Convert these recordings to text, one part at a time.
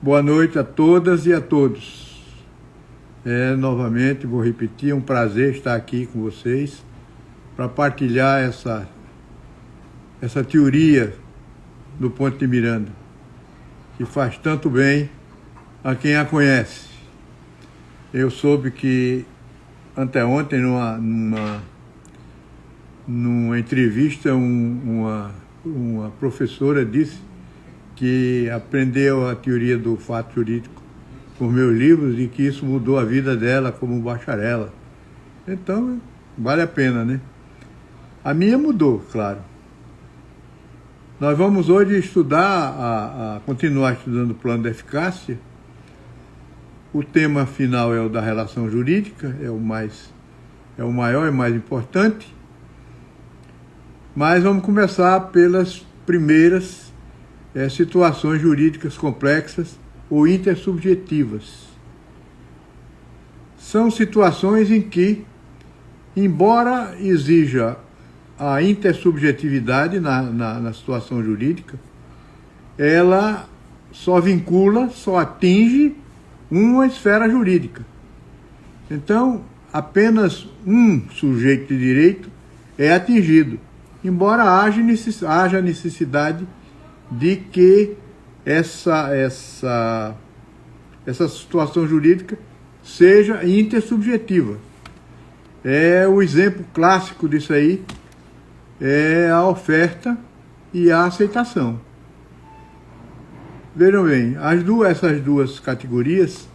Boa noite a todas e a todos. Novamente, vou repetir, é um prazer estar aqui com vocês para partilhar essa teoria do Ponte de Miranda, que faz tanto bem a quem a conhece. Eu soube que anteontem, numa entrevista, uma professora disse que aprendeu a teoria do fato jurídico por meus livros e que isso mudou a vida dela como bacharela. Então, vale a pena, né? A minha mudou, claro. Nós vamos hoje estudar, continuar estudando o plano da eficácia. O tema final é o da relação jurídica, é o maior e mais importante. Mas vamos começar pelas primeiras situações jurídicas complexas ou intersubjetivas. São situações em que, embora exija a intersubjetividade na situação jurídica, ela só vincula, só atinge uma esfera jurídica. Então, apenas um sujeito de direito é atingido, embora haja necessidade de que essa situação jurídica seja intersubjetiva. O exemplo clássico disso aí é a oferta e a aceitação. Vejam bem, essas duas categorias,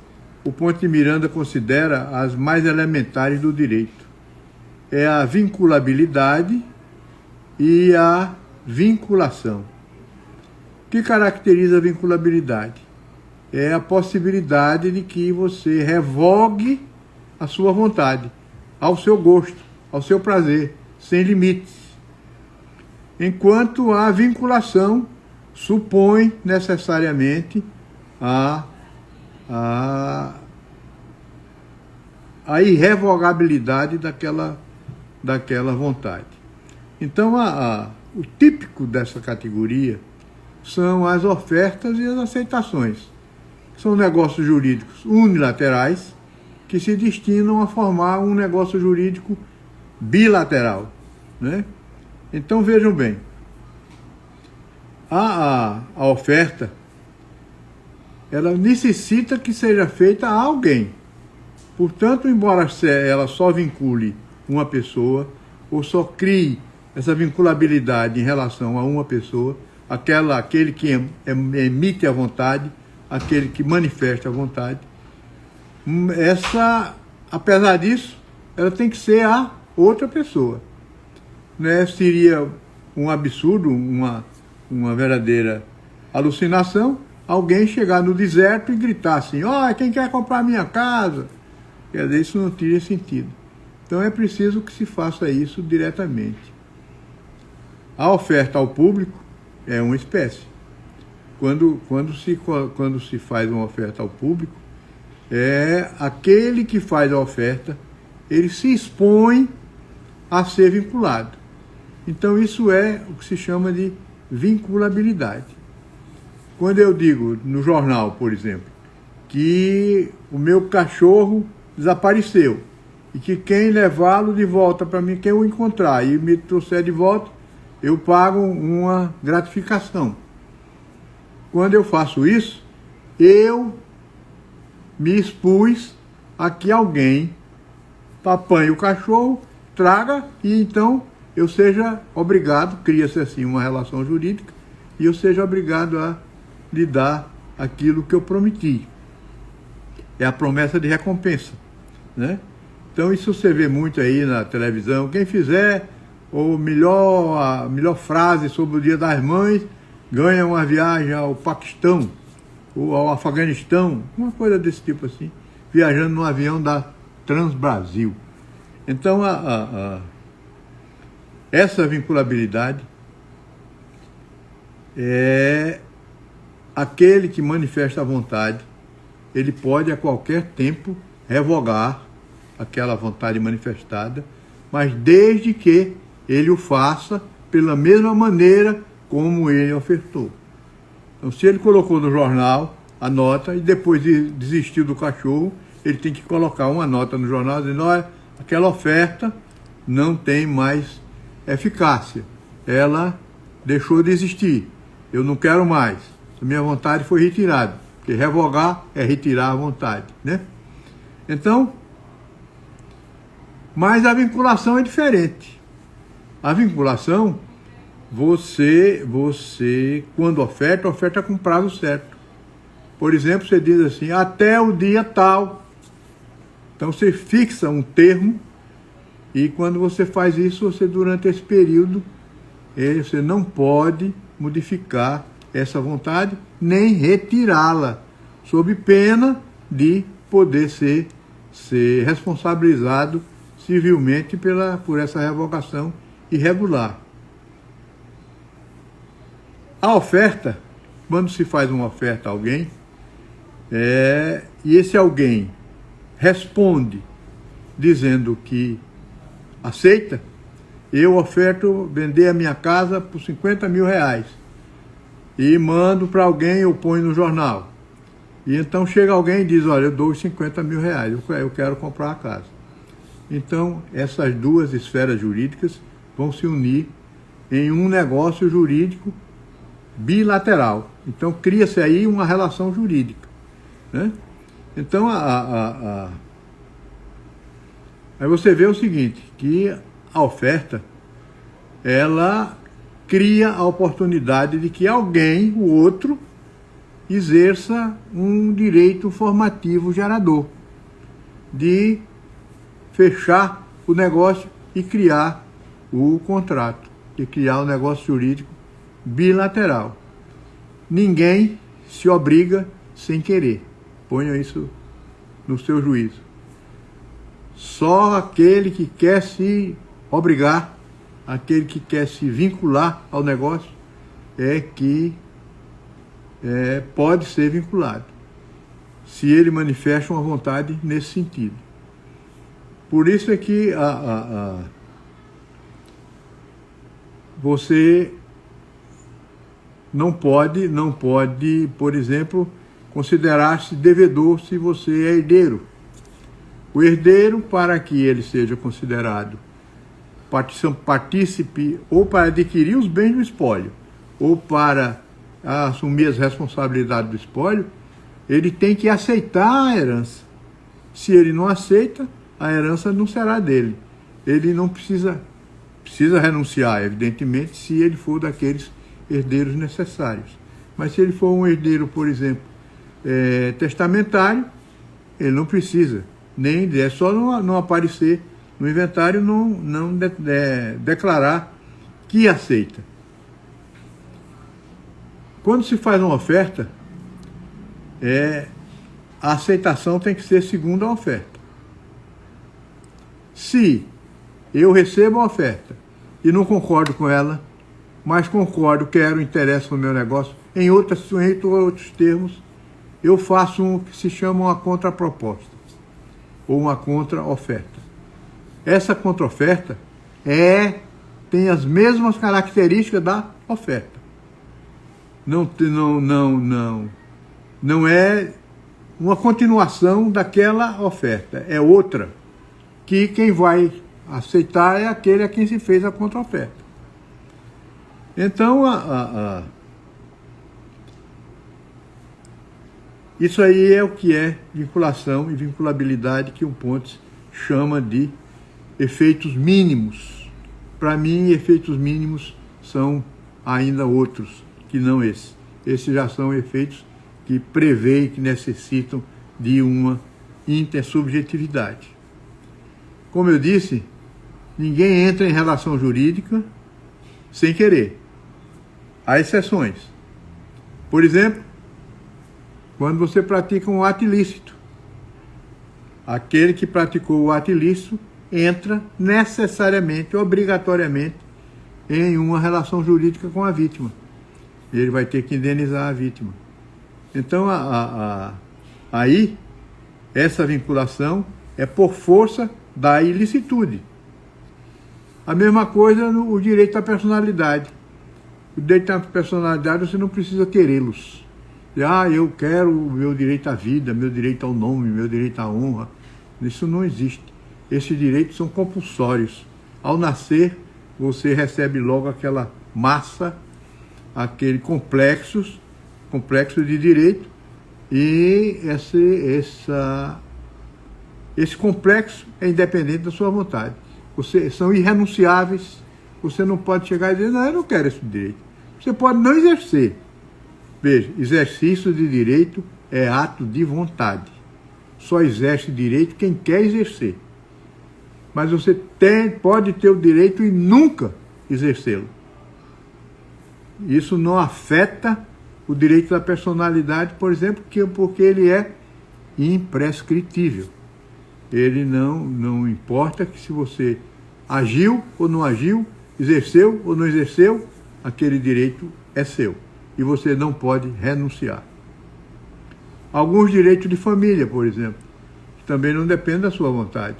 o Ponte de Miranda considera as mais elementares do direito. É a vinculabilidade e a vinculação. O que caracteriza a vinculabilidade? É a possibilidade de que você revogue a sua vontade, ao seu gosto, ao seu prazer, sem limites. Enquanto a vinculação supõe necessariamente a irrevogabilidade daquela vontade. Então, o típico dessa categoria são as ofertas e as aceitações. São negócios jurídicos unilaterais que se destinam a formar um negócio jurídico bilateral, né? Então, vejam bem, a oferta, ela necessita que seja feita a alguém. Portanto, embora ela só vincule uma pessoa, ou só crie essa vinculabilidade em relação a uma pessoa, aquele que emite a vontade, aquele que manifesta a vontade, apesar disso, ela tem que ser a outra pessoa. Né? Seria um absurdo, uma verdadeira alucinação, alguém chegar no deserto e gritar assim: quem quer comprar minha casa? Quer dizer, isso não teria sentido. Então é preciso que se faça isso diretamente. A oferta ao público é uma espécie. Quando se faz uma oferta ao público, aquele que faz a oferta, ele se expõe a ser vinculado. Então isso é o que se chama de vinculabilidade. Quando eu digo no jornal, por exemplo, que o meu cachorro desapareceu e que quem levá-lo de volta para mim, quem eu encontrar e me trouxer de volta, eu pago uma gratificação. Quando eu faço isso, eu me expus a que alguém apanhe o cachorro, traga e então eu seja obrigado, cria-se assim uma relação jurídica, e eu seja obrigado a lhe dar aquilo que eu prometi. É a promessa de recompensa, né? Então isso você vê muito aí na televisão. Quem fizer a melhor frase sobre o Dia das Mães ganha uma viagem ao Paquistão ou ao Afeganistão, uma coisa desse tipo assim, viajando no avião da Transbrasil. Então essa vinculabilidade é aquele que manifesta a vontade, ele pode a qualquer tempo revogar aquela vontade manifestada, mas desde que ele o faça pela mesma maneira como ele ofertou. Então, se ele colocou no jornal a nota, e depois de desistir do cachorro, ele tem que colocar uma nota no jornal dizendo: olha, aquela oferta não tem mais eficácia, ela deixou de existir, eu não quero mais, a minha vontade foi retirada, porque revogar é retirar a vontade, né? Então, mas a vinculação é diferente. A vinculação, você quando oferta com prazo certo. Por exemplo, você diz assim, até o dia tal. Então você fixa um termo, e quando você faz isso, você durante esse período, você não pode modificar essa vontade, nem retirá-la, sob pena de poder ser responsabilizado civilmente por essa revogação irregular. A oferta, quando se faz uma oferta a alguém, e esse alguém responde dizendo que aceita, eu oferto vender a minha casa por 50 mil reais e mando para alguém, eu ponho no jornal. E então chega alguém e diz, olha, eu dou os 50 mil reais, eu quero comprar a casa. Então, essas duas esferas jurídicas vão se unir em um negócio jurídico bilateral. Então, cria-se aí uma relação jurídica, né? Então, aí você vê o seguinte, que a oferta, ela cria a oportunidade de que alguém, o outro, exerça um direito formativo gerador, de fechar o negócio e criar o contrato, e criar o negócio jurídico bilateral. Ninguém se obriga sem querer. Ponha isso no seu juízo. Só aquele que quer se obrigar, aquele que quer se vincular ao negócio, é que pode ser vinculado, se ele manifesta uma vontade nesse sentido. Por isso é que você não pode, por exemplo, considerar-se devedor se você é herdeiro. O herdeiro, para que ele seja considerado partícipe ou para adquirir os bens do espólio, ou para assumir as responsabilidades do espólio, ele tem que aceitar a herança. Se ele não aceita, a herança não será dele. Ele não precisa renunciar, evidentemente, se ele for daqueles herdeiros necessários. Mas se ele for um herdeiro, por exemplo, testamentário, ele não precisa, nem é só não aparecer no inventário, não declarar que aceita. Quando se faz uma oferta, a aceitação tem que ser segundo a oferta. Se eu recebo a oferta e não concordo com ela, mas concordo, quero, interessa no meu negócio, em outros termos, eu faço o que se chama uma contraproposta, ou uma contra-oferta. Essa contra-oferta tem as mesmas características da oferta. Não é uma continuação daquela oferta, é outra, que quem vai aceitar é aquele a quem se fez a contra-oferta. Então, isso aí é o que é vinculação e vinculabilidade, que o Pontes chama de efeitos mínimos. Para mim, efeitos mínimos são ainda outros, que não esse. Esses já são efeitos que prevêem, que necessitam de uma intersubjetividade. Como eu disse, ninguém entra em relação jurídica sem querer. Há exceções. Por exemplo, quando você pratica um ato ilícito, aquele que praticou o ato ilícito entra necessariamente, obrigatoriamente, em uma relação jurídica com a vítima. Ele vai ter que indenizar a vítima. Então, aí, essa vinculação é por força da ilicitude. A mesma coisa no direito à personalidade. O direito à personalidade você não precisa querê-los. Eu quero o meu direito à vida, meu direito ao nome, meu direito à honra. Isso não existe. Esses direitos são compulsórios. Ao nascer, você recebe logo aquela massa, aquele complexo de direito, e esse complexo é independente da sua vontade. São irrenunciáveis. Você não pode chegar e dizer, não, eu não quero esse direito. Você pode não exercer. Veja, exercício de direito é ato de vontade. Só exerce direito quem quer exercer. Mas você pode ter o direito e nunca exercê-lo. Isso não afeta o direito da personalidade, por exemplo, porque ele é imprescritível. Ele não importa que se você agiu ou não agiu, exerceu ou não exerceu, aquele direito é seu. E você não pode renunciar. Alguns direitos de família, por exemplo, que também não dependem da sua vontade.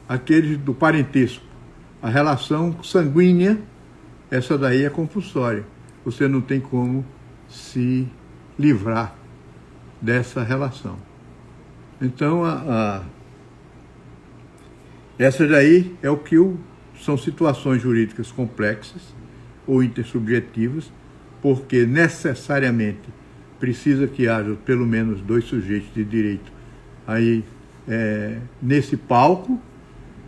Aqueles do parentesco, a relação sanguínea, essa daí é compulsória. Você não tem como se livrar dessa relação. Então, essa daí é o que são situações jurídicas complexas ou intersubjetivas, porque necessariamente precisa que haja pelo menos 2 sujeitos de direito aí nesse palco,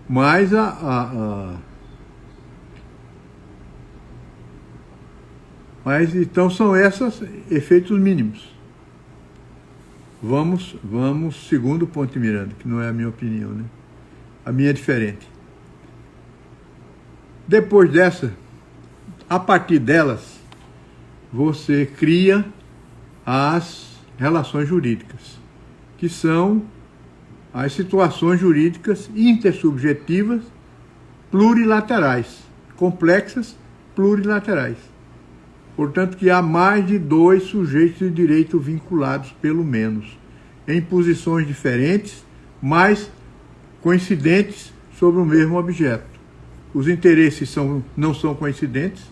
mas mas então são esses efeitos mínimos. Vamos segundo ponto de Miranda, que não é a minha opinião, né? A minha é diferente. Depois dessa, a partir delas, você cria as relações jurídicas, que são as situações jurídicas intersubjetivas plurilaterais, complexas plurilaterais. Portanto, que há mais de 2 sujeitos de direito vinculados, pelo menos, em posições diferentes, mas coincidentes sobre o mesmo objeto. Os interesses não são coincidentes.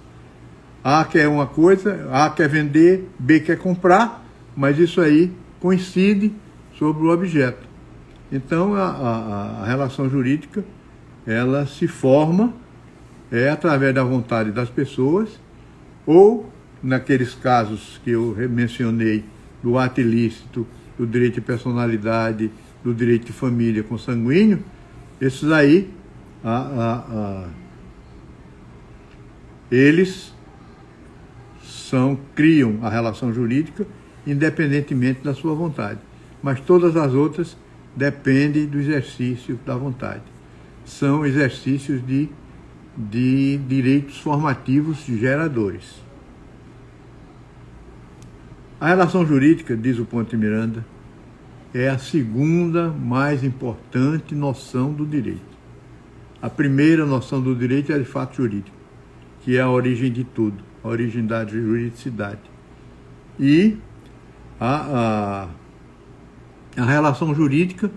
A quer uma coisa, A quer vender, B quer comprar, mas isso aí coincide sobre o objeto. Então, a relação jurídica, ela se forma através da vontade das pessoas, ou, naqueles casos que eu mencionei, do ato ilícito, do direito de personalidade, do direito de família consanguíneo, esses aí, eles criam a relação jurídica independentemente da sua vontade. Mas todas as outras dependem do exercício da vontade. São exercícios de direitos formativos geradores. A relação jurídica, diz o ponto de Miranda, é a segunda mais importante noção do direito. A primeira noção do direito é a de fato jurídico, que é a origem de tudo, a origem da juridicidade. E a relação jurídica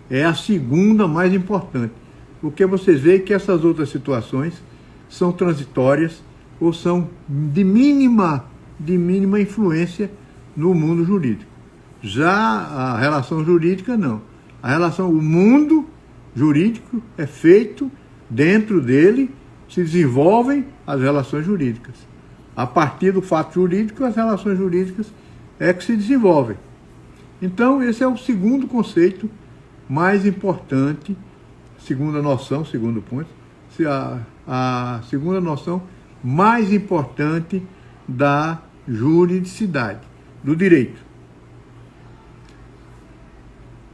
é a segunda mais importante, porque vocês veem que essas outras situações são transitórias ou são de mínima influência no mundo jurídico. Já a relação jurídica, não. O mundo jurídico é feito, dentro dele se desenvolvem as relações jurídicas. A partir do fato jurídico, as relações jurídicas é que se desenvolvem. Então, esse é o segundo conceito mais importante, segunda noção, segundo ponto, a segunda noção mais importante da juridicidade, do direito.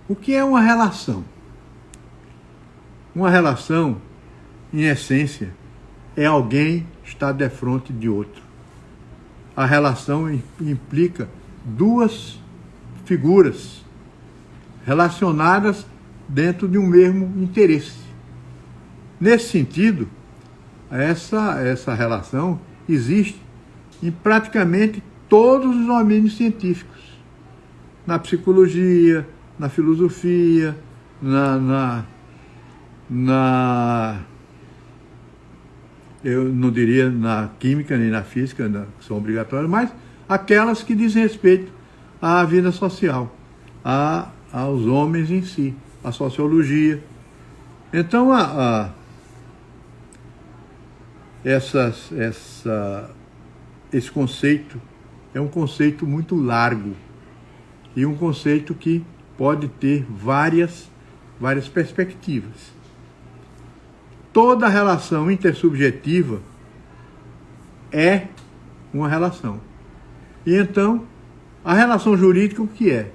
O que é uma relação? Uma relação, em essência, é alguém estar defronte de outro. A relação implica 2 figuras relacionadas dentro de um mesmo interesse. Nesse sentido, essa relação existe em praticamente todos os domínios científicos. Na psicologia, na filosofia, eu não diria na química nem na física, que são obrigatórias, mas aquelas que dizem respeito à vida social, aos homens em si, à sociologia. Então, esse conceito é um conceito muito largo e um conceito que pode ter várias perspectivas. Toda relação intersubjetiva é uma relação. E então, a relação jurídica o que é?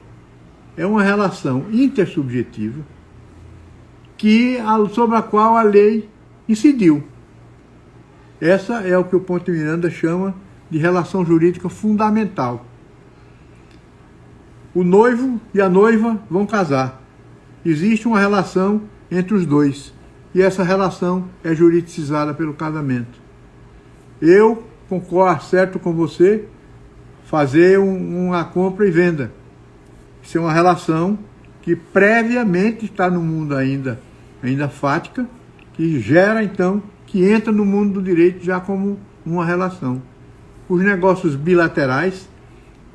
É uma relação intersubjetiva sobre a qual a lei incidiu. Essa é o que o Ponte Miranda chama de relação jurídica fundamental. O noivo e a noiva vão casar. Existe uma relação entre os dois. E essa relação é juridicizada pelo casamento. Eu concordo, certo com você, fazer uma compra e venda. Isso é uma relação que previamente está no mundo ainda fática, que gera então, que entra no mundo do direito já como uma relação. Os negócios bilaterais,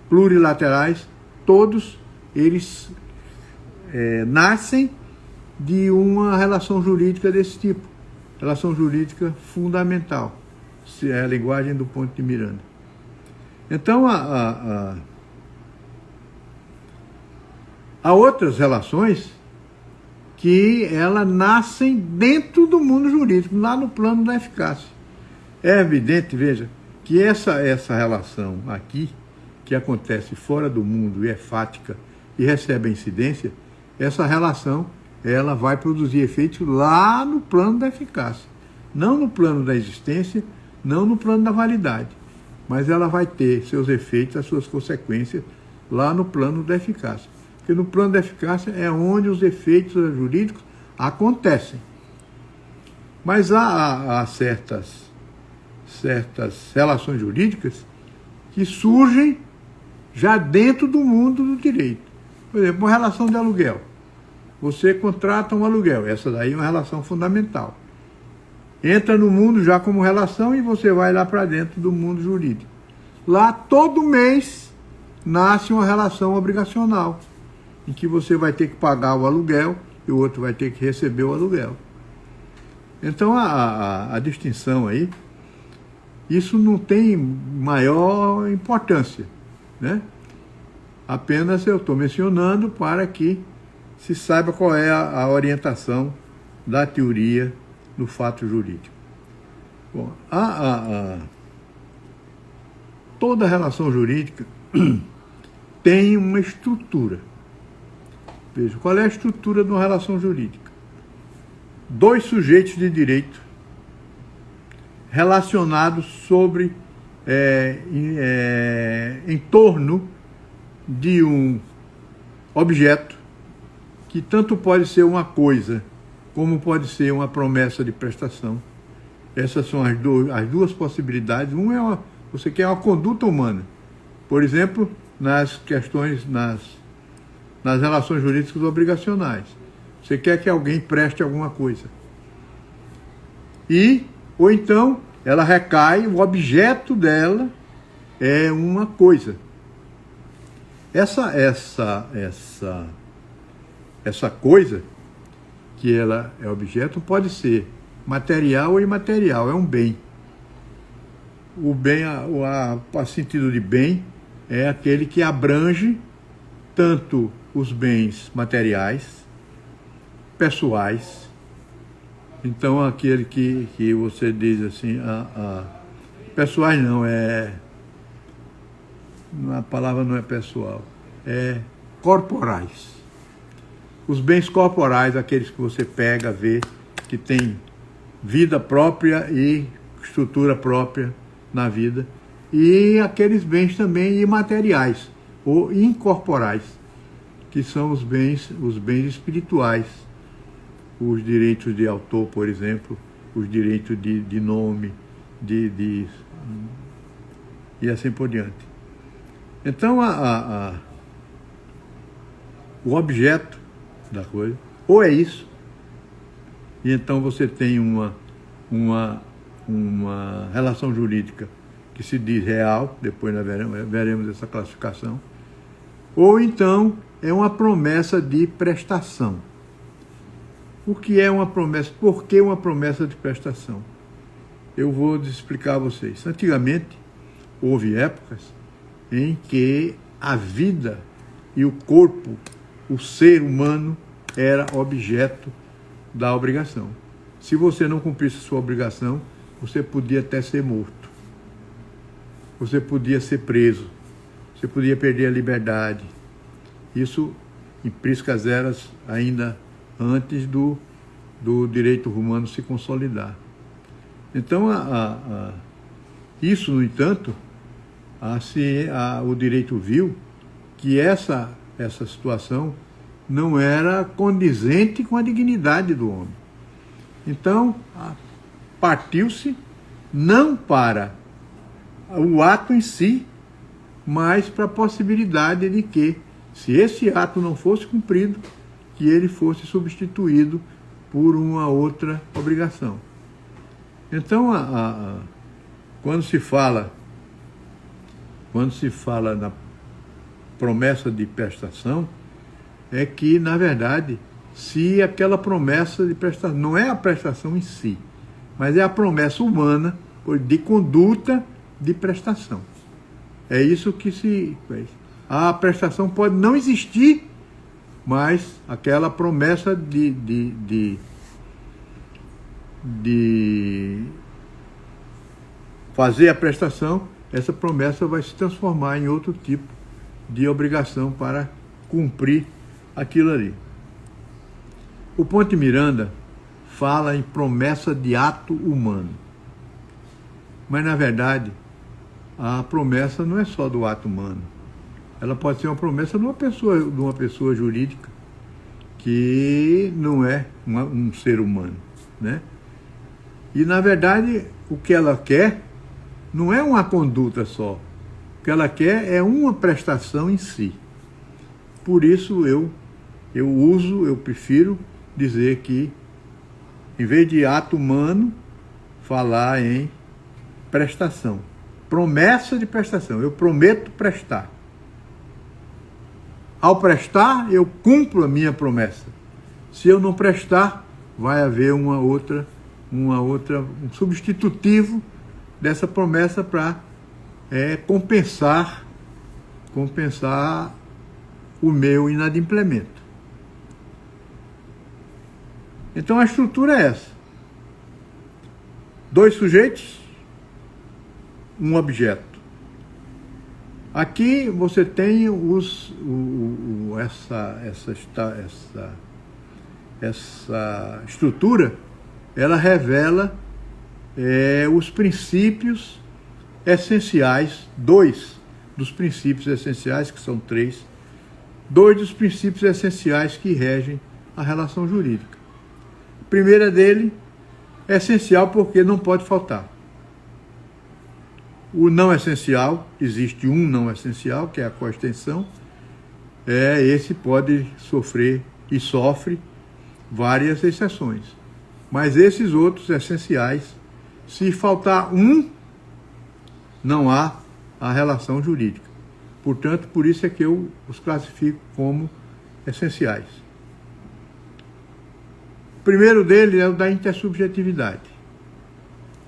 plurilaterais, todos eles nascem de uma relação jurídica desse tipo, relação jurídica fundamental, se é a linguagem do Ponte de Miranda. Então, há outras relações que elas nascem dentro do mundo jurídico, lá no plano da eficácia. É evidente, veja, que essa relação aqui, que acontece fora do mundo e é fática e recebe a incidência, essa relação ela vai produzir efeitos lá no plano da eficácia. Não no plano da existência, não no plano da validade, mas ela vai ter seus efeitos, as suas consequências lá no plano da eficácia. Porque no plano da eficácia é onde os efeitos jurídicos acontecem. Mas há certas relações jurídicas que surgem já dentro do mundo do direito. Por exemplo, uma relação de aluguel. Você contrata um aluguel, essa daí é uma relação fundamental. Entra no mundo já como relação e você vai lá para dentro do mundo jurídico. Lá, todo mês, nasce uma relação obrigacional, em que você vai ter que pagar o aluguel e o outro vai ter que receber o aluguel. Então, a distinção aí, isso não tem maior importância, né? Apenas eu estou mencionando para que se saiba qual é a orientação da teoria do fato jurídico. Bom, toda relação jurídica tem uma estrutura. Veja, qual é a estrutura de uma relação jurídica? Dois sujeitos de direito relacionados em torno de um objeto que tanto pode ser uma coisa, como pode ser uma promessa de prestação. Essas são as duas possibilidades. Uma você quer uma conduta humana. Por exemplo, nas relações jurídicas obrigacionais. Você quer que alguém preste alguma coisa. Ou então, ela recai, o objeto dela é uma coisa. Essa coisa, que ela é objeto, pode ser material ou imaterial, é um bem. O bem, o sentido de bem, é aquele que abrange tanto os bens materiais, pessoais. Então, aquele que você diz assim, pessoais não, a palavra não é pessoal, é corporais. Os bens corporais, aqueles que você pega, vê, que tem vida própria e estrutura própria na vida. E aqueles bens também imateriais, ou incorporais, que são os bens espirituais. Os direitos de autor, por exemplo, os direitos de nome, e assim por diante. Então, o objeto da coisa, ou é isso, e então você tem uma relação jurídica que se diz real, depois nós veremos essa classificação, ou então é uma promessa de prestação. O que é uma promessa? Por que uma promessa de prestação? Eu vou explicar a vocês. Antigamente, houve épocas em que a vida e o corpo, o ser humano, era objeto da obrigação. Se você não cumprisse sua obrigação, você podia até ser morto. Você podia ser preso. Você podia perder a liberdade. Isso em priscas eras ainda antes do direito romano se consolidar. Então, isso, no entanto, o direito viu que essa situação não era condizente com a dignidade do homem. Então, partiu-se não para o ato em si, mas para a possibilidade de que, se esse ato não fosse cumprido, que ele fosse substituído por uma outra obrigação. Então, quando se fala na promessa de prestação, é que, na verdade, se aquela promessa de prestação, não é a prestação em si, mas é a promessa humana de conduta de prestação. É isso que se fez. A prestação pode não existir, mas aquela promessa de fazer a prestação, essa promessa vai se transformar em outro tipo de obrigação para cumprir aquilo ali. O Ponte Miranda fala em promessa de ato humano. Mas, na verdade, a promessa não é só do ato humano. Ela pode ser uma promessa de uma pessoa jurídica que não é um ser humano, né? E, na verdade, o que ela quer não é uma conduta só. O que ela quer é uma prestação em si. Por isso eu prefiro dizer que, em vez de ato humano, falar em prestação. Promessa de prestação. Eu prometo prestar. Ao prestar, eu cumpro a minha promessa. Se eu não prestar, vai haver um substitutivo dessa promessa para compensar o meu inadimplemento. Então a estrutura é essa. 2 sujeitos, um objeto. Aqui você tem essa estrutura, ela revela os princípios essenciais, 2 dos princípios essenciais, que são 3, 2 dos princípios essenciais que regem a relação jurídica. A primeira dele é essencial porque não pode faltar. O não essencial, existe um não essencial, que é a coextensão, esse pode sofrer e sofre várias exceções. Mas esses outros essenciais, se faltar um, não há a relação jurídica. Portanto, por isso é que eu os classifico como essenciais. O primeiro deles é o da intersubjetividade.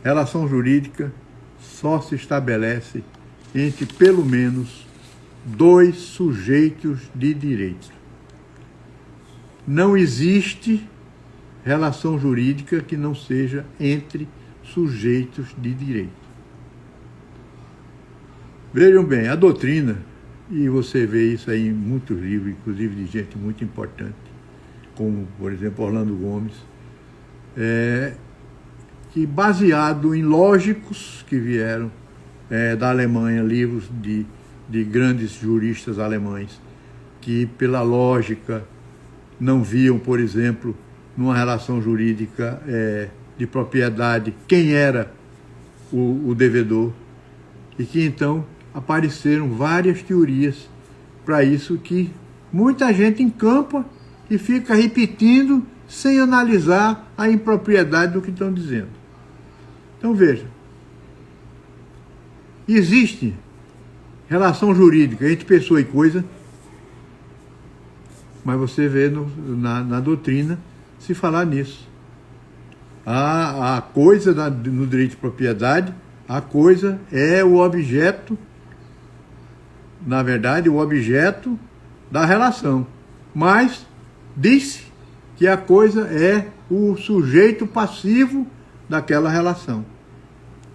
Relação jurídica só se estabelece entre pelo menos 2 sujeitos de direito. Não existe relação jurídica que não seja entre sujeitos de direito. Vejam bem, a doutrina, e você vê isso aí em muitos livros, inclusive de gente muito importante, como, por exemplo, Orlando Gomes, que baseado em lógicos que vieram da Alemanha, livros de grandes juristas alemães, que pela lógica não viam, por exemplo, numa relação jurídica de propriedade quem era o devedor, e que então apareceram várias teorias para isso, que muita gente encampa e fica repetindo sem analisar a impropriedade do que estão dizendo. Então veja, existe relação jurídica entre pessoa e coisa, mas você vê na doutrina se falar nisso. A coisa no direito de propriedade, a coisa é o objeto, na verdade, o objeto da relação. Mas diz que a coisa é o sujeito passivo daquela relação.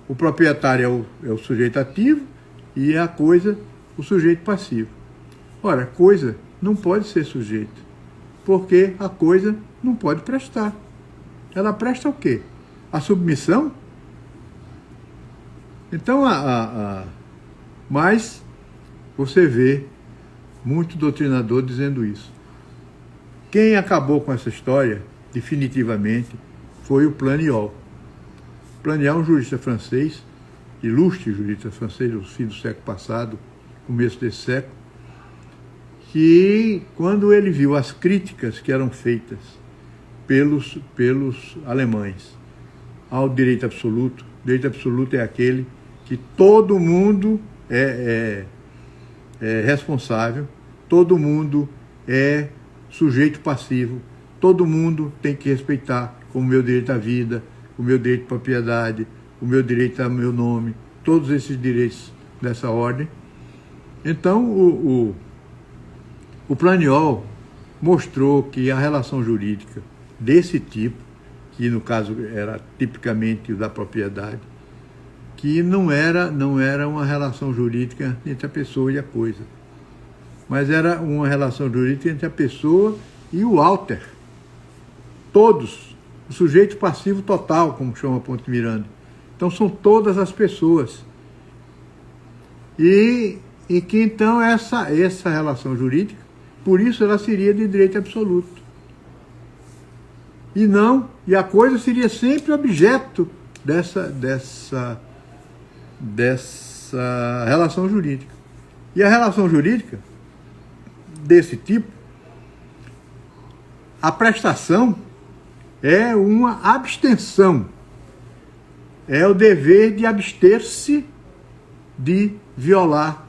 O proprietário é o sujeito ativo e a coisa o sujeito passivo. Ora, coisa não pode ser sujeito, porque a coisa não pode prestar. Ela presta o quê? A submissão? Então, mas você vê muito doutrinador dizendo isso. Quem acabou com essa história, definitivamente, foi o Planiol. Planiol é um jurista francês, ilustre jurista francês do fim do século passado, começo desse século, que quando ele viu as críticas que eram feitas pelos alemães ao direito absoluto é aquele que todo mundo é responsável, todo mundo é sujeito passivo, todo mundo tem que respeitar como o meu direito à vida, o meu direito de propriedade, o meu direito ao meu nome, todos esses direitos dessa ordem. Então, o Planiol mostrou que a relação jurídica desse tipo, que no caso era tipicamente o da propriedade, que não era uma relação jurídica entre a pessoa e a coisa, mas era uma relação jurídica entre a pessoa e o alter. Todos, o sujeito passivo total, como chama Ponte Miranda. Então são todas as pessoas. E que então essa relação jurídica, por isso ela seria de direito absoluto. E a coisa seria sempre objeto dessa relação jurídica. E a relação jurídica desse tipo, a prestação é uma abstenção. É o dever de abster-se de violar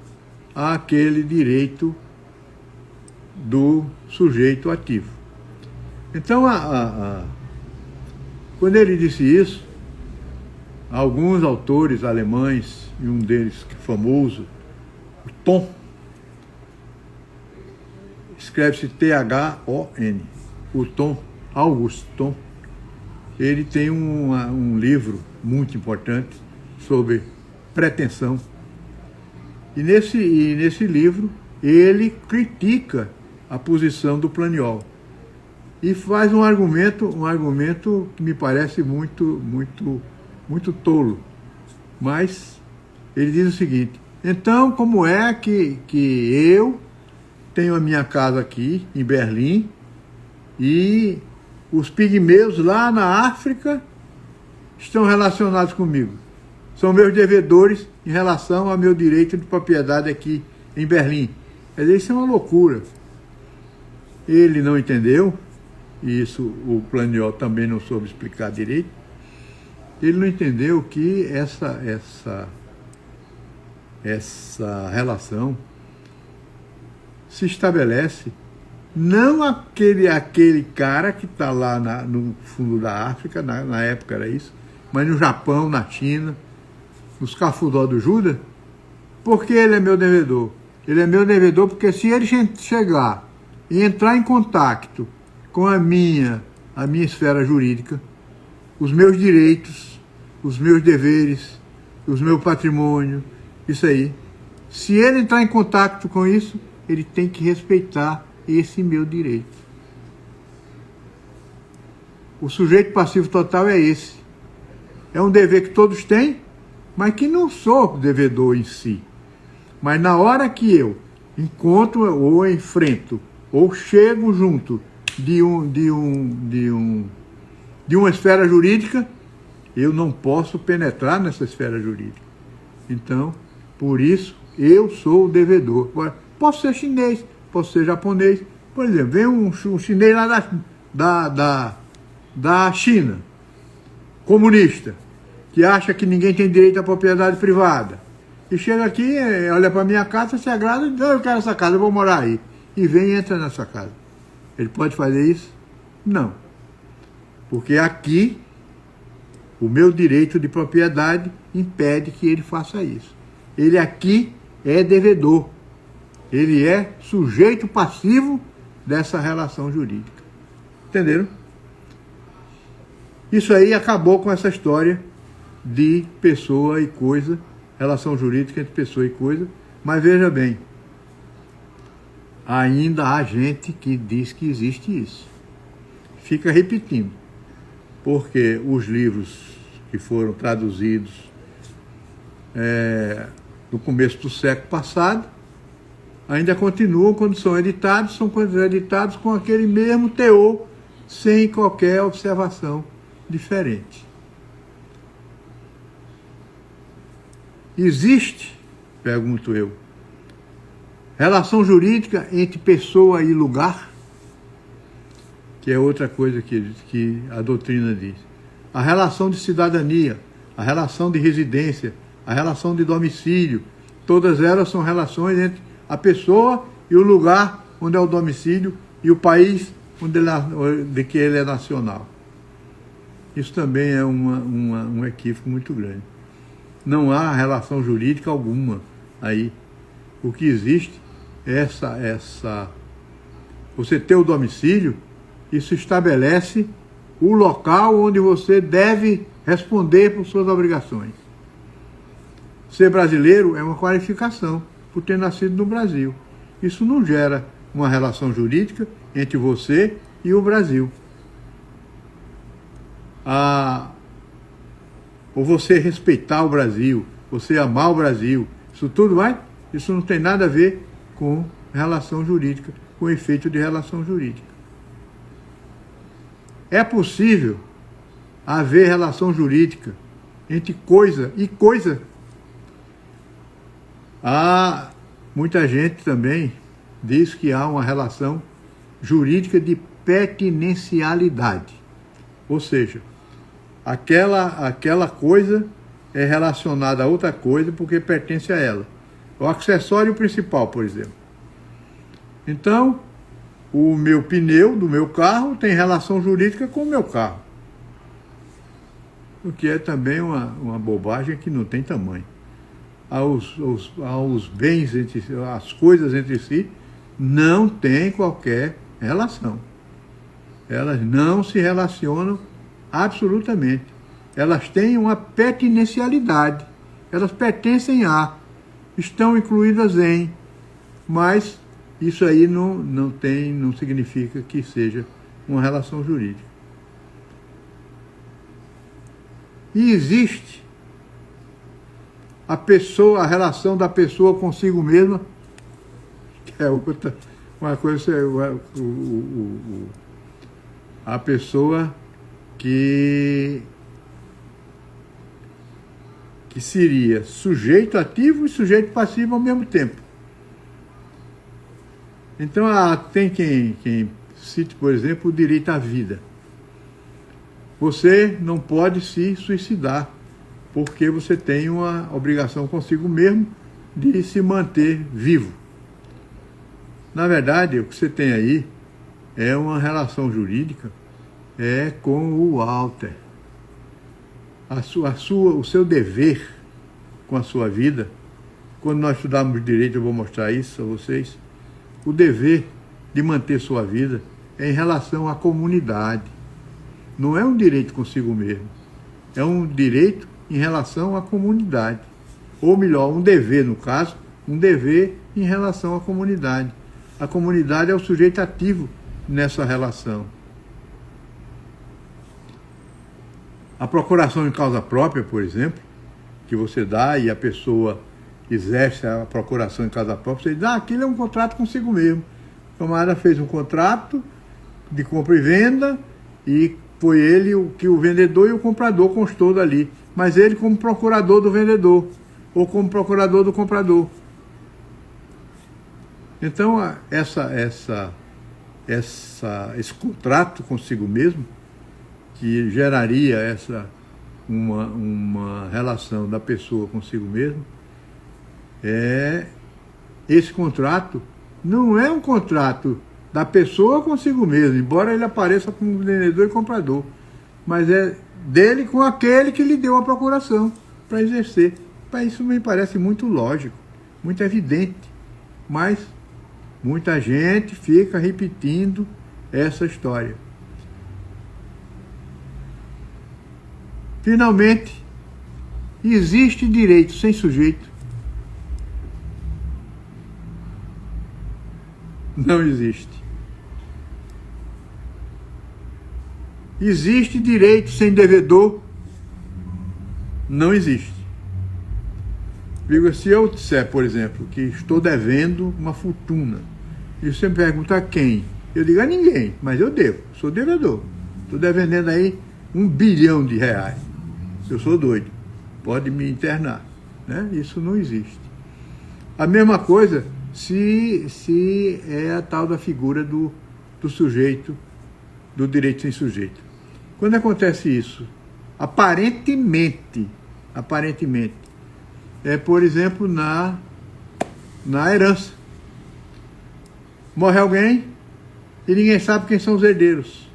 aquele direito do sujeito ativo. Então, quando ele disse isso, alguns autores alemães, e um deles famoso, o Thon, escreve-se T-H-O-N, o Thon, August Thon, ele tem um livro muito importante sobre pretensão. E nesse livro, ele critica a posição do Planiol. E faz um argumento que me parece muito tolo. Mas ele diz o seguinte: então, como é que eu tenho a minha casa aqui, em Berlim, e os pigmeus lá na África estão relacionados comigo? São meus devedores em relação ao meu direito de propriedade aqui em Berlim. Quer dizer, isso é uma loucura. Ele não entendeu, e isso o Planiol também não soube explicar direito. Ele não entendeu que essa relação se estabelece não aquele cara que está lá no fundo da África, na época era isso, mas no Japão, na China, nos Cafundó do Judas, porque ele é meu devedor. Ele é meu devedor porque se ele chegar e entrar em contato com a minha esfera jurídica, os meus direitos, os meus deveres, os meus patrimônios, isso aí, se ele entrar em contato com isso, ele tem que respeitar esse meu direito. O sujeito passivo total é esse. É um dever que todos têm, mas que não sou devedor em si. Mas na hora que eu encontro ou enfrento ou chego junto de uma esfera jurídica, eu não posso penetrar nessa esfera jurídica. Então, por isso, eu sou o devedor. Agora, posso ser chinês, posso ser japonês. Por exemplo, vem um chinês lá da China, comunista, que acha que ninguém tem direito à propriedade privada. E chega aqui, olha para minha casa, se agrada, e diz: eu quero essa casa, eu vou morar aí. E vem e entra nessa casa. Ele pode fazer isso? Não. Porque aqui, o meu direito de propriedade impede que ele faça isso. Ele aqui é devedor. Ele é sujeito passivo dessa relação jurídica. Entenderam? Isso aí acabou com essa história de pessoa e coisa, relação jurídica entre pessoa e coisa, mas veja bem, ainda há gente que diz que existe isso. Fica repetindo, porque os livros que foram traduzidos no começo do século passado ainda continuam, quando são editados com aquele mesmo teor, sem qualquer observação diferente. Existe, pergunto eu, relação jurídica entre pessoa e lugar? Que é outra coisa que a doutrina diz. A relação de cidadania, a relação de residência, a relação de domicílio, todas elas são relações entre a pessoa e o lugar onde é o domicílio e o país de que ele é nacional. Isso também é um equívoco muito grande. Não há relação jurídica alguma aí. O que existe é você ter o domicílio, isso estabelece o local onde você deve responder por suas obrigações. Ser brasileiro é uma qualificação por ter nascido no Brasil. Isso não gera uma relação jurídica entre você e o Brasil. Ou você respeitar o Brasil, você amar o Brasil, isso não tem nada a ver com relação jurídica, com efeito de relação jurídica. É possível haver relação jurídica entre coisa e coisa. Muita gente também diz que há uma relação jurídica de pertinencialidade. Ou seja, aquela coisa é relacionada a outra coisa porque pertence a ela. O acessório principal, por exemplo. Então, o meu pneu do meu carro tem relação jurídica com o meu carro. O que é também uma bobagem que não tem tamanho. Os bens, as coisas entre si, não têm qualquer relação. Elas não se relacionam absolutamente. Elas têm uma pertinencialidade. Elas pertencem a, estão incluídas em, mas isso aí não significa que seja uma relação jurídica. E existe a relação da pessoa consigo mesma, que é uma coisa, a pessoa que seria sujeito ativo e sujeito passivo ao mesmo tempo. Então, tem quem cite, por exemplo, o direito à vida. Você não pode se suicidar, porque você tem uma obrigação consigo mesmo de se manter vivo. Na verdade, o que você tem aí é uma relação jurídica com o Walter. O seu dever com a sua vida, quando nós estudarmos direito, eu vou mostrar isso a vocês, o dever de manter sua vida é em relação à comunidade. Não é um direito consigo mesmo, é um direito em relação à comunidade. Ou melhor, um dever, no caso, um dever em relação à comunidade. A comunidade é o sujeito ativo nessa relação. A procuração em causa própria, por exemplo, que você dá e a pessoa exerce a procuração em causa própria, você diz, aquilo é um contrato consigo mesmo. O camarada fez um contrato de compra e venda e foi ele o vendedor e o comprador constou dali. Mas ele como procurador do vendedor ou como procurador do comprador. Então, esse contrato consigo mesmo, que geraria uma relação da pessoa consigo mesmo, esse contrato não é um contrato da pessoa consigo mesmo, embora ele apareça como vendedor e comprador, mas é dele com aquele que lhe deu a procuração para exercer. Isso me parece muito lógico, muito evidente, mas muita gente fica repetindo essa história. Finalmente, existe direito sem sujeito? Não existe. Existe direito sem devedor? Não existe. Digo, se eu disser, por exemplo, que estou devendo uma fortuna, e você me pergunta a quem? Eu digo a ninguém, mas eu devo, sou devedor. Estou devendo aí R$1 bilhão. Eu sou doido, pode me internar. Né? Isso não existe. A mesma coisa se é a tal da figura do sujeito, do direito sem sujeito. Quando acontece isso, aparentemente, por exemplo, na herança. Morre alguém e ninguém sabe quem são os herdeiros.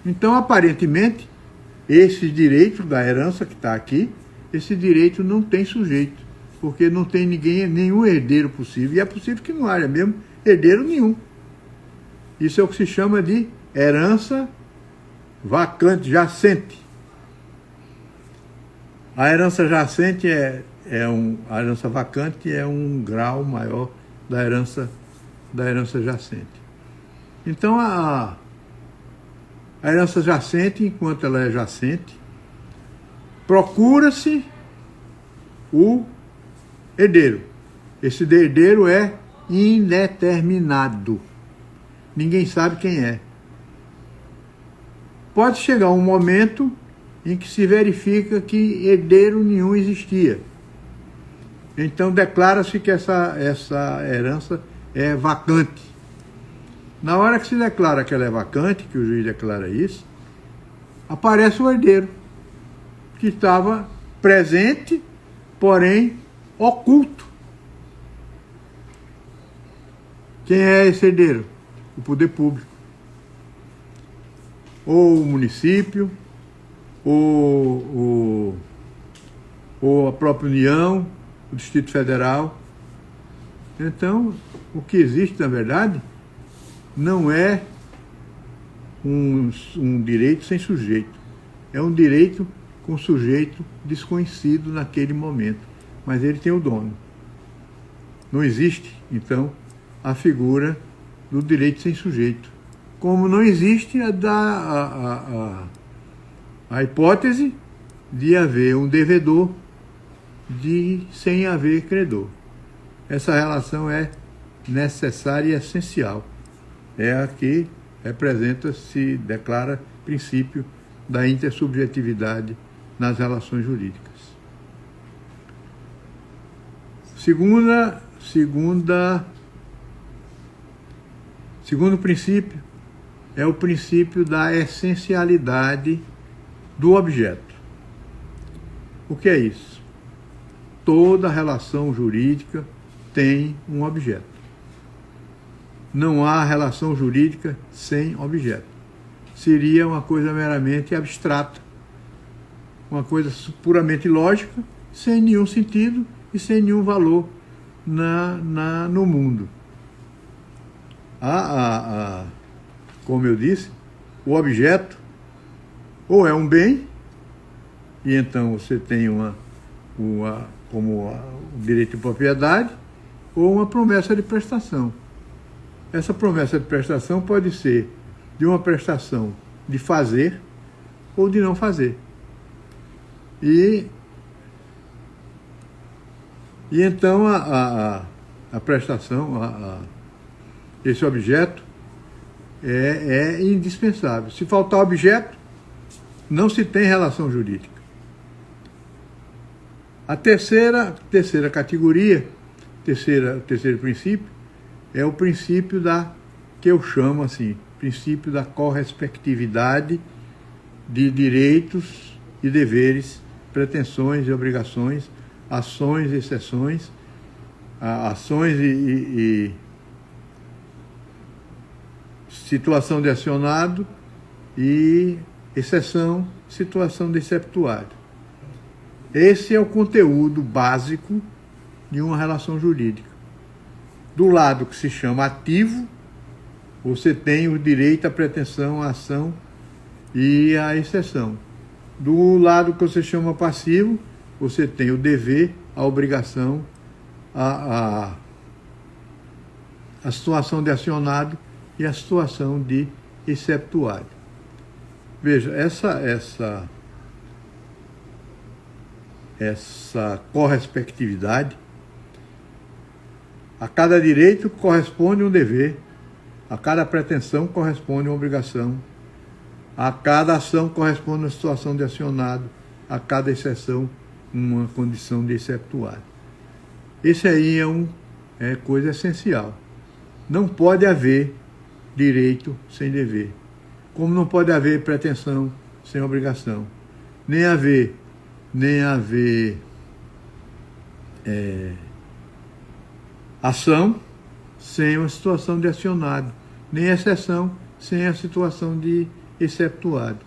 Então, aparentemente, esse direito da herança que está aqui, esse direito não tem sujeito, porque não tem nenhum herdeiro possível, e é possível que não haja mesmo herdeiro nenhum. Isso é o que se chama de herança vacante, jacente. A herança jacente a herança vacante é um grau maior da herança jacente. Então, a herança jacente, enquanto ela é jacente, procura-se o herdeiro. Esse herdeiro é indeterminado. Ninguém sabe quem é. Pode chegar um momento em que se verifica que herdeiro nenhum existia. Então declara-se que essa herança é vacante. Na hora que se declara que ela é vacante, que o juiz declara isso, aparece o herdeiro, que estava presente, porém oculto. Quem é esse herdeiro? O poder público. Ou o município, ou a própria União, o Distrito Federal. Então, o que existe, na verdade, não é um direito sem sujeito. É um direito com sujeito desconhecido naquele momento. Mas ele tem o dono. Não existe, então, a figura do direito sem sujeito. Como não existe a hipótese de haver um devedor sem haver credor. Essa relação é necessária e essencial. É a que se declara princípio da intersubjetividade nas relações jurídicas. Segundo princípio é o princípio da essencialidade do objeto. O que é isso? Toda relação jurídica tem um objeto. Não há relação jurídica sem objeto. Seria uma coisa meramente abstrata, uma coisa puramente lógica, sem nenhum sentido e sem nenhum valor no mundo. Como eu disse, o objeto ou é um bem, e então você tem como o direito de propriedade, ou uma promessa de prestação. Essa promessa de prestação pode ser de uma prestação de fazer ou de não fazer. E então a prestação, esse objeto é indispensável. Se faltar objeto, não se tem relação jurídica. A terceira categoria, terceiro princípio, é o princípio que eu chamo assim, princípio da correspectividade de direitos e deveres, pretensões e obrigações, ações e exceções, ações situação de acionado e exceção, situação de exceptuado. Esse é o conteúdo básico de uma relação jurídica. Do lado que se chama ativo, você tem o direito à pretensão, à ação e à exceção. Do lado que você chama passivo, você tem o dever, a obrigação, a situação de acionado e a situação de exceptuado. Veja, essa correspectividade, a cada direito corresponde um dever, a cada pretensão corresponde uma obrigação, a cada ação corresponde uma situação de acionado, a cada exceção uma condição de exceptuado. Esse aí é coisa essencial. Não pode haver direito sem dever, como não pode haver pretensão sem obrigação, nem haver ação sem uma situação de acionado, nem exceção sem a situação de exceptuado.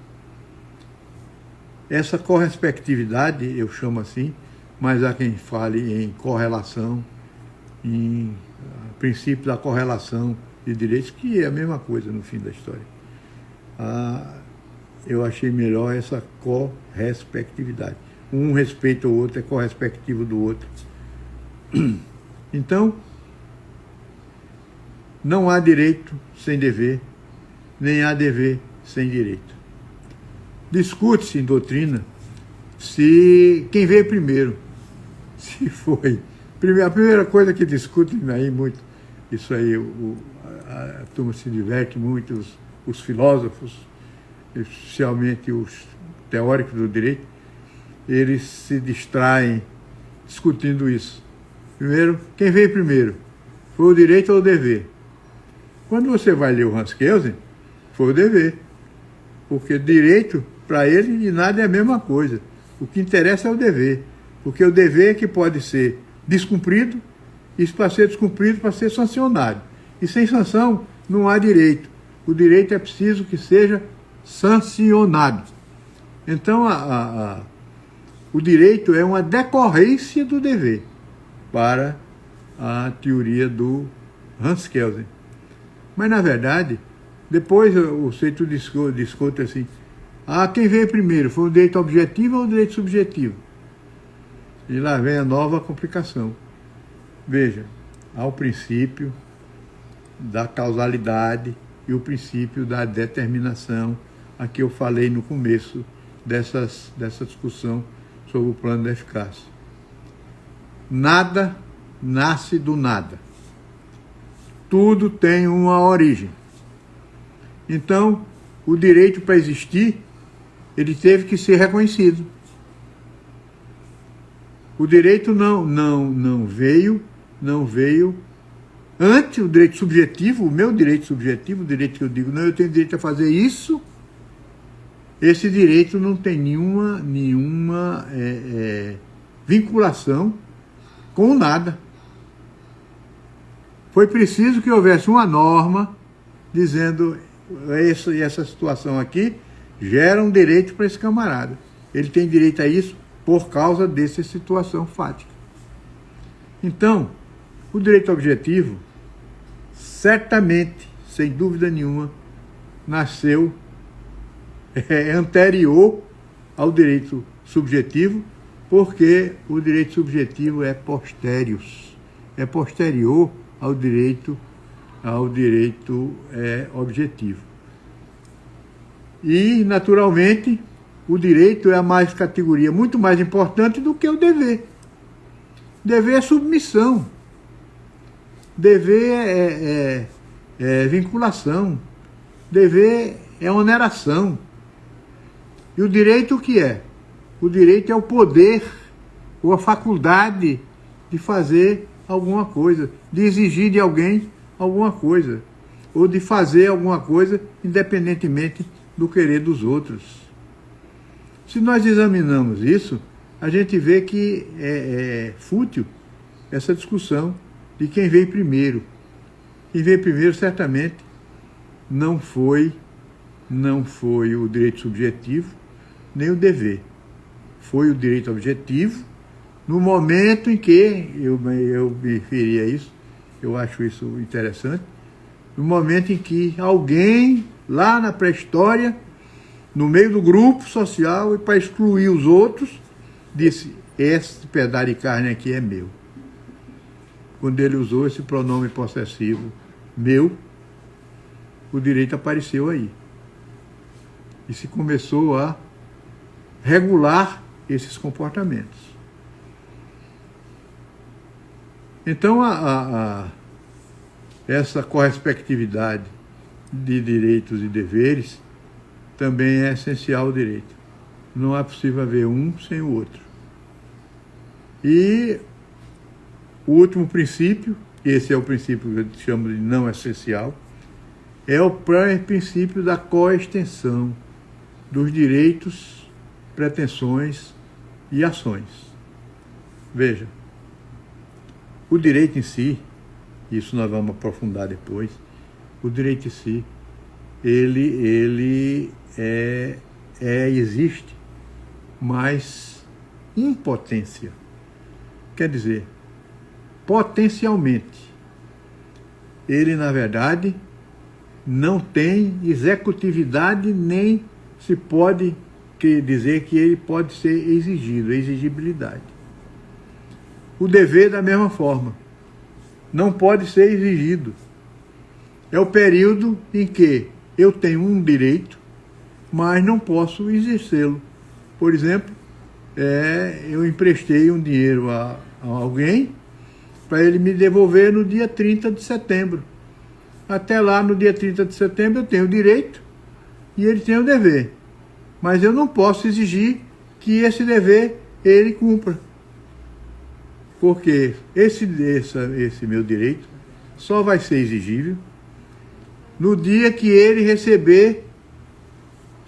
Essa correspectividade, eu chamo assim, mas há quem fale em correlação, em princípio da correlação de direitos, que é a mesma coisa no fim da história. Eu achei melhor essa correspectividade. Um respeita o outro, é correspectivo do outro. Então, não há direito sem dever, nem há dever sem direito. Discute-se em doutrina se quem veio primeiro, se foi. A primeira coisa que discutem aí muito, isso aí a turma se diverte muito, os filósofos, especialmente os teóricos do direito, eles se distraem discutindo isso. Primeiro, quem veio primeiro? Foi o direito ou o dever? Quando você vai ler o Hans Kelsen, foi o dever. Porque direito, para ele, de nada é a mesma coisa. O que interessa é o dever. Porque o dever é que pode ser descumprido, e para ser descumprido, para ser sancionado. E sem sanção, não há direito. O direito é preciso que seja sancionado. Então, o direito é uma decorrência do dever, para a teoria do Hans Kelsen. Mas, na verdade, depois o Seito discute assim, quem veio primeiro, foi o direito objetivo ou o direito subjetivo? E lá vem a nova complicação. Veja, há o princípio da causalidade e o princípio da determinação, a que eu falei no começo dessa discussão sobre o plano da eficácia. Nada nasce do nada. Tudo tem uma origem. Então, o direito para existir, ele teve que ser reconhecido. O direito não veio antes, o direito subjetivo, o meu direito subjetivo, o direito que eu digo, não, eu tenho direito a fazer isso. Esse direito não tem nenhuma vinculação com nada. Foi preciso que houvesse uma norma dizendo essa situação aqui gera um direito para esse camarada. Ele tem direito a isso por causa dessa situação fática. Então, o direito objetivo, certamente, sem dúvida nenhuma, nasceu anterior ao direito subjetivo, porque o direito subjetivo é posterior ao direito objetivo. E, naturalmente, o direito é a mais categoria muito mais importante do que o dever. Dever é submissão. Dever é vinculação. Dever é oneração. E o direito o que é? O direito é o poder ou a faculdade de fazer alguma coisa, de exigir de alguém alguma coisa, ou de fazer alguma coisa independentemente do querer dos outros. Se nós examinamos isso, a gente vê que é fútil essa discussão de quem veio primeiro. Quem veio primeiro, certamente, não foi o direito subjetivo, nem o dever. Foi o direito objetivo, no momento em que, eu me referi a isso, eu acho isso interessante, no momento em que alguém, lá na pré-história, no meio do grupo social, e para excluir os outros, disse, esse pedaço de carne aqui é meu. Quando ele usou esse pronome possessivo, meu, o direito apareceu aí. E se começou a regular esses comportamentos. Então, essa correspectividade de direitos e deveres também é essencial ao direito. Não é possível haver um sem o outro. E o último princípio, esse é o princípio que eu chamo de não essencial, é o princípio da coextensão dos direitos, pretensões e ações. Veja, o direito em si, isso nós vamos aprofundar depois, o direito em si, ele existe, mas em potência. Quer dizer, potencialmente, ele, na verdade, não tem executividade, nem se pode dizer que ele pode ser exigido, exigibilidade. O dever, da mesma forma, não pode ser exigido. É o período em que eu tenho um direito, mas não posso exercê-lo. Por exemplo, eu emprestei um dinheiro a alguém para ele me devolver no dia 30 de setembro. Até lá, no dia 30 de setembro, eu tenho o direito e ele tem o dever. Mas eu não posso exigir que esse dever ele cumpra. Porque esse meu direito só vai ser exigível no dia que ele receber,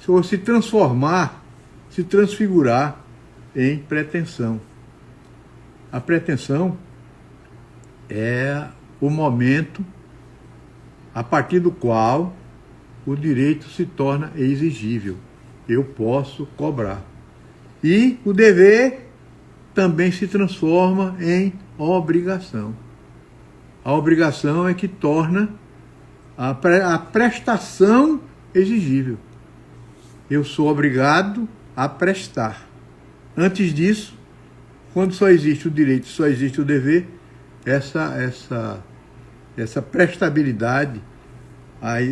ou se transformar, se transfigurar em pretensão. A pretensão é o momento a partir do qual o direito se torna exigível. Eu posso cobrar. E o dever também se transforma em obrigação. A obrigação é que torna a prestação exigível. Eu sou obrigado a prestar. Antes disso, quando só existe o direito, só existe o dever, essa prestabilidade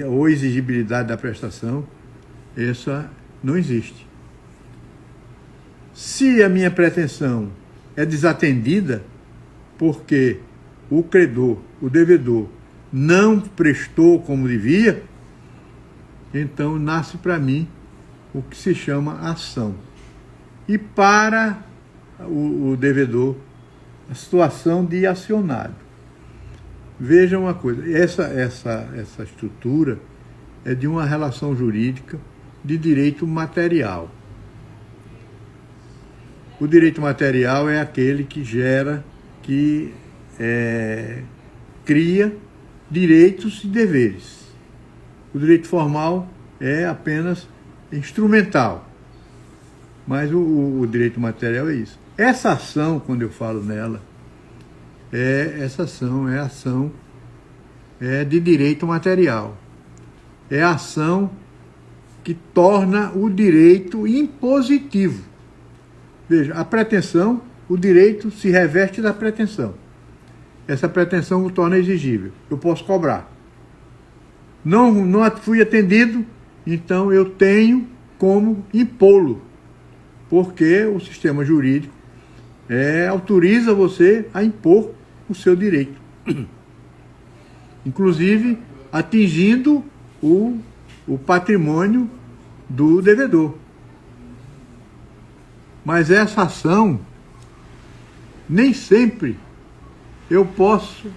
ou exigibilidade da prestação, essa não existe. Se a minha pretensão é desatendida, porque o credor, o devedor, não prestou como devia, então nasce para mim o que se chama ação. E para o devedor, a situação de acionado. Veja uma coisa, essa estrutura é de uma relação jurídica de direito material. O direito material é aquele que gera, cria direitos e deveres. O direito formal é apenas instrumental. Mas o direito material é isso. Essa ação, quando eu falo nela, essa ação é ação de direito material. É a ação que torna o direito impositivo. Veja, a pretensão, o direito se reveste da pretensão. Essa pretensão o torna exigível. Eu posso cobrar. Não fui atendido, então eu tenho como impô-lo. Porque o sistema jurídico autoriza você a impor o seu direito. Inclusive, atingindo o patrimônio do devedor. Mas essa ação, nem sempre eu posso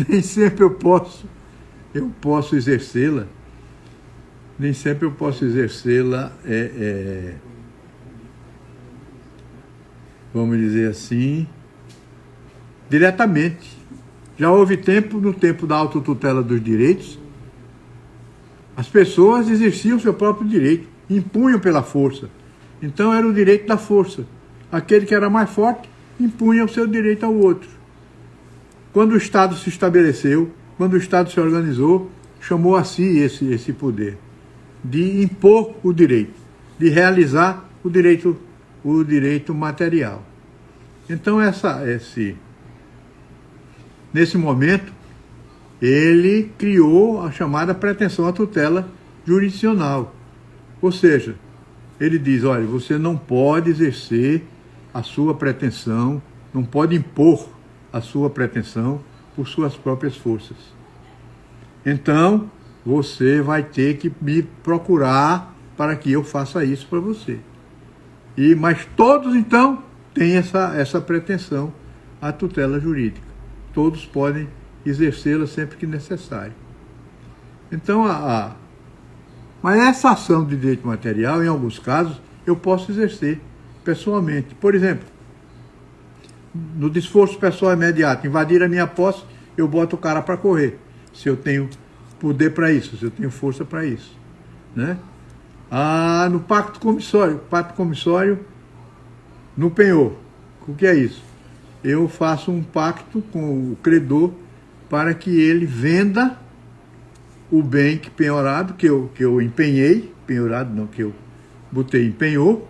exercê-la. Nem sempre eu posso exercê-la, vamos dizer assim, diretamente. Já houve no tempo da autotutela dos direitos, As pessoas exerciam seu próprio direito, impunham pela força. Então era o direito da força. Aquele que era mais forte impunha o seu direito ao outro. Quando o Estado se estabeleceu, quando o Estado se organizou, chamou a si esse poder de impor o direito, de realizar o direito material. Então, nesse momento, ele criou a chamada pretensão à tutela jurisdicional. Ou seja, ele diz, olha, você não pode exercer a sua pretensão, não pode impor a sua pretensão por suas próprias forças. Então, você vai ter que me procurar para que eu faça isso para você. Mas todos, então, têm essa pretensão à tutela jurídica. Todos podem exercê-la sempre que necessário. Então, mas essa ação de direito material, em alguns casos, eu posso exercer pessoalmente. Por exemplo, no desforço pessoal imediato, invadir a minha posse, eu boto o cara para correr, se eu tenho poder para isso, se eu tenho força para isso, né? No pacto comissório no penhor. O que é isso? Eu faço um pacto com o credor para que ele venda o bem penhorado que eu empenhei, penhorado não, que eu botei em penhor,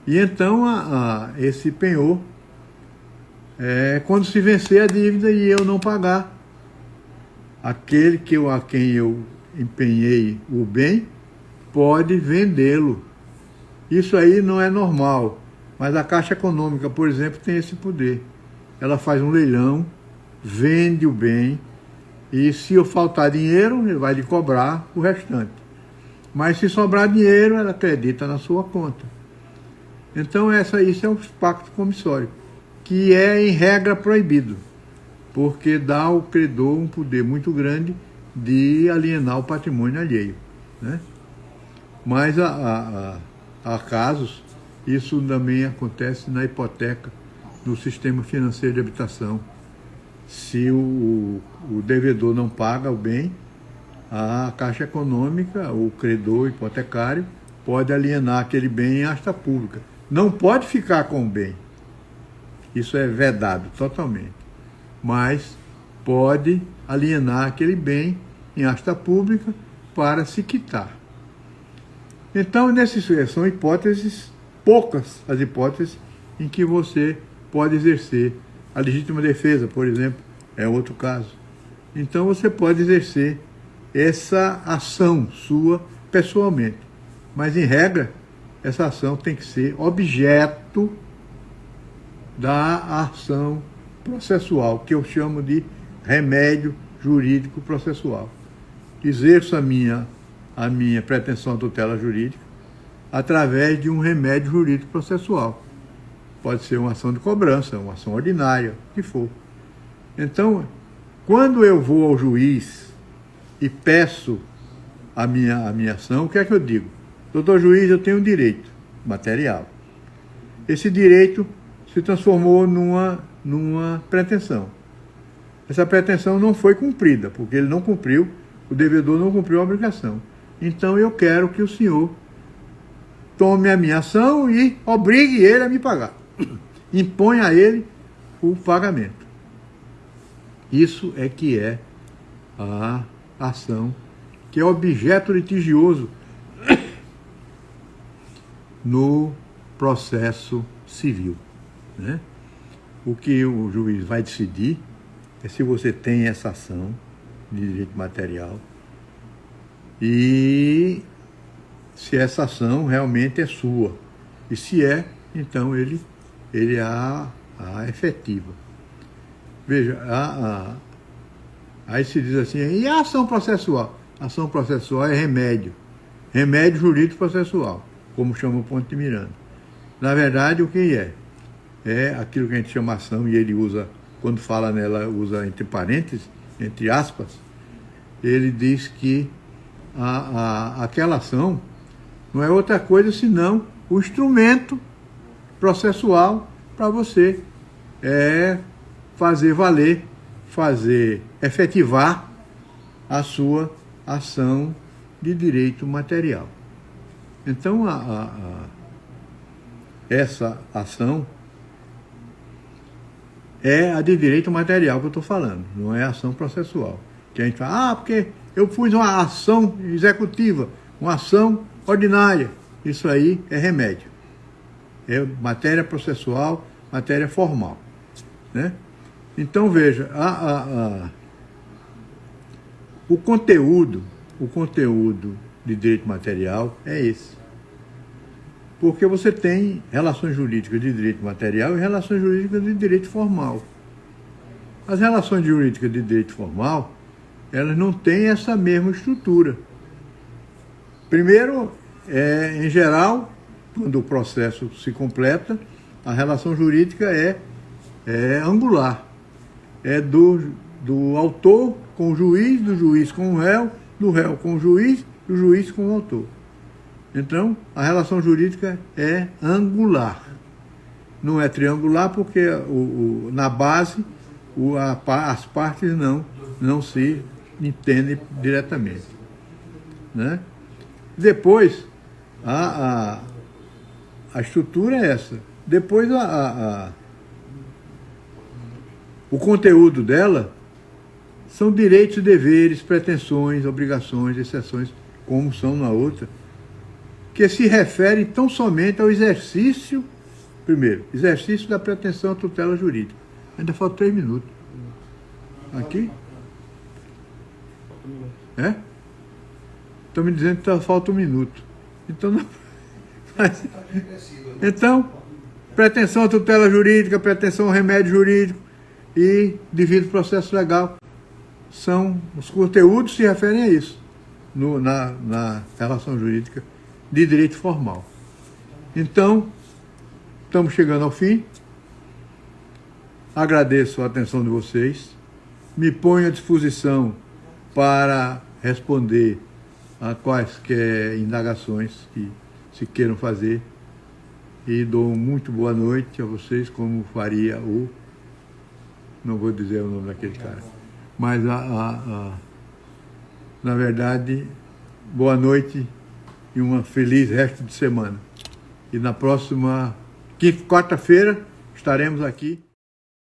e então esse penhor, quando se vencer a dívida e eu não pagar, aquele a quem eu empenhei o bem pode vendê-lo. Isso aí não é normal, mas a Caixa Econômica, por exemplo, tem esse poder. Ela faz um leilão, vende o bem, e se eu faltar dinheiro, ele vai lhe cobrar o restante. Mas se sobrar dinheiro, ela acredita na sua conta. Então isso é um pacto comissório, que é em regra proibido, porque dá ao credor um poder muito grande de alienar o patrimônio alheio, né? Mas há casos, isso também acontece na hipoteca, no sistema financeiro de habitação. Se o devedor não paga o bem, a Caixa Econômica, o credor hipotecário, pode alienar aquele bem em asta pública. Não pode ficar com o bem. Isso é vedado totalmente. Mas pode alienar aquele bem em asta pública para se quitar. Então, são hipóteses, poucas as hipóteses em que você pode exercer. A legítima defesa, por exemplo, é outro caso. Então, você pode exercer essa ação sua pessoalmente. Mas, em regra, essa ação tem que ser objeto da ação processual, que eu chamo de remédio jurídico processual. Exerço a minha pretensão à tutela jurídica através de um remédio jurídico processual. Pode ser uma ação de cobrança, uma ação ordinária, o que for. Então, quando eu vou ao juiz e peço a minha ação, o que é que eu digo? Doutor juiz, eu tenho um direito material. Esse direito se transformou numa pretensão. Essa pretensão não foi cumprida, porque ele não cumpriu, o devedor não cumpriu a obrigação. Então eu quero que o senhor tome a minha ação e obrigue ele a me pagar. Imponha a ele o pagamento. Isso é que é a ação, que é objeto litigioso no processo civil, né? O que o juiz vai decidir é se você tem essa ação de direito material e se essa ação realmente é sua. E se então ele a efetiva. Veja, aí se diz assim, e a ação processual? A ação processual é remédio jurídico processual, como chama o Ponte de Miranda. Na verdade, o que é? É aquilo que a gente chama ação, e ele usa, quando fala nela, usa entre parênteses, entre aspas, ele diz que aquela ação não é outra coisa senão o instrumento processual para você fazer valer, efetivar a sua ação de direito material. Então, essa ação é a de direito material que eu estou falando, não é ação processual. Que a gente fala, porque eu fiz uma ação executiva, uma ação ordinária. Isso aí é remédio. É matéria processual, matéria formal. Né? Então, veja, o conteúdo de direito material é esse. Porque você tem relações jurídicas de direito material e relações jurídicas de direito formal. As relações jurídicas de direito formal, elas não têm essa mesma estrutura. Primeiro, em geral, quando o processo se completa, a relação jurídica é angular. É do autor com o juiz, do juiz com o réu, do réu com o juiz, do juiz com o autor. Então, a relação jurídica é angular. Não é triangular porque na base as partes não se entendem diretamente. Né? Depois, a estrutura é essa. Depois, o conteúdo dela são direitos e deveres, pretensões, obrigações, exceções, como são na outra, que se referem tão somente ao exercício, primeiro, exercício da pretensão à tutela jurídica. Ainda falta 3 minutos. Aqui? É? Estão me dizendo que falta 1 minuto. Então, então, pretensão à tutela jurídica, pretensão ao remédio jurídico e devido processo legal. Os conteúdos se referem a isso, na relação jurídica de direito formal. Então, estamos chegando ao fim. Agradeço a atenção de vocês. Me ponho à disposição para responder a quaisquer indagações que se queiram fazer. E dou muito boa noite a vocês, como faria não vou dizer o nome daquele cara, mas na verdade, boa noite e uma feliz resto de semana. E na próxima quarta-feira estaremos aqui